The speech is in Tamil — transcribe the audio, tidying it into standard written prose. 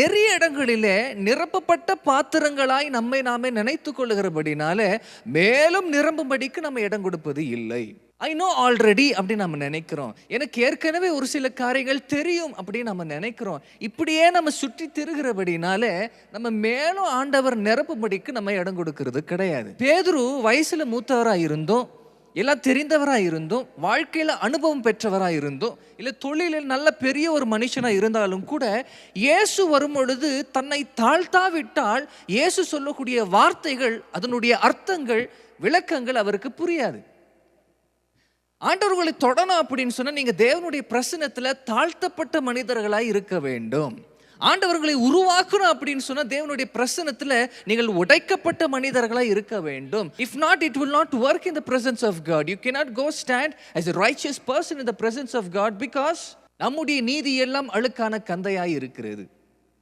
நிறைய இடங்களிலே நிரப்பப்பட்ட பாத்திரங்களாய் நம்மை நாமே நினைத்து கொள்ளுகிறபடினால மேலும் நிரம்பும்படிக்கு நம்ம இடம் கொடுப்பது இல்லை. ஐ நோ ஆல்ரெடி அப்படின்னு நம்ம நினைக்கிறோம். எனக்கு ஏற்கனவே ஒரு சில காரியங்கள் தெரியும் அப்படின்னு நம்ம நினைக்கிறோம். இப்படியே நம்ம சுற்றி திருகிறபடினால நம்ம மேலும் ஆண்டவர் நிரப்பும்படிக்கு நம்ம இடம் கொடுக்கறது கிடையாது. பேதுரு வயசுல மூத்தவராக இருந்தோம், எல்லாம் தெரிந்தவராக இருந்தோம், வாழ்க்கையில் அனுபவம் பெற்றவராக இருந்தோம், இல்லை தொழிலில் நல்ல பெரிய ஒரு மனுஷனாக இருந்தாலும் கூட இயேசு வரும் பொழுது தன்னை தாழ்த்தாவிட்டால் இயேசு சொல்லக்கூடிய வார்த்தைகள், அதனுடைய அர்த்தங்கள், விளக்கங்கள் அவருக்கு புரியாது. ஆண்டவர்களை தொடணும் அப்படின்னு சொன்னா நீங்க தேவனுடைய பிரசன்னத்துல தாழ்த்தப்பட்ட மனிதர்களாய் இருக்க வேண்டும். ஆண்டவர்களை உருவாக்கணும் அப்படின்னு சொன்னா தேவனுடைய பிரசன்னத்துல நீங்கள் உடைக்கப்பட்ட மனிதர்களாய் இருக்க வேண்டும். If not, it will not work in the presence of God. You cannot go stand as a righteous person in the presence of God because நம்முடைய நீதி எல்லாம் அழுக்கான கந்தையாய் இருக்கிறது.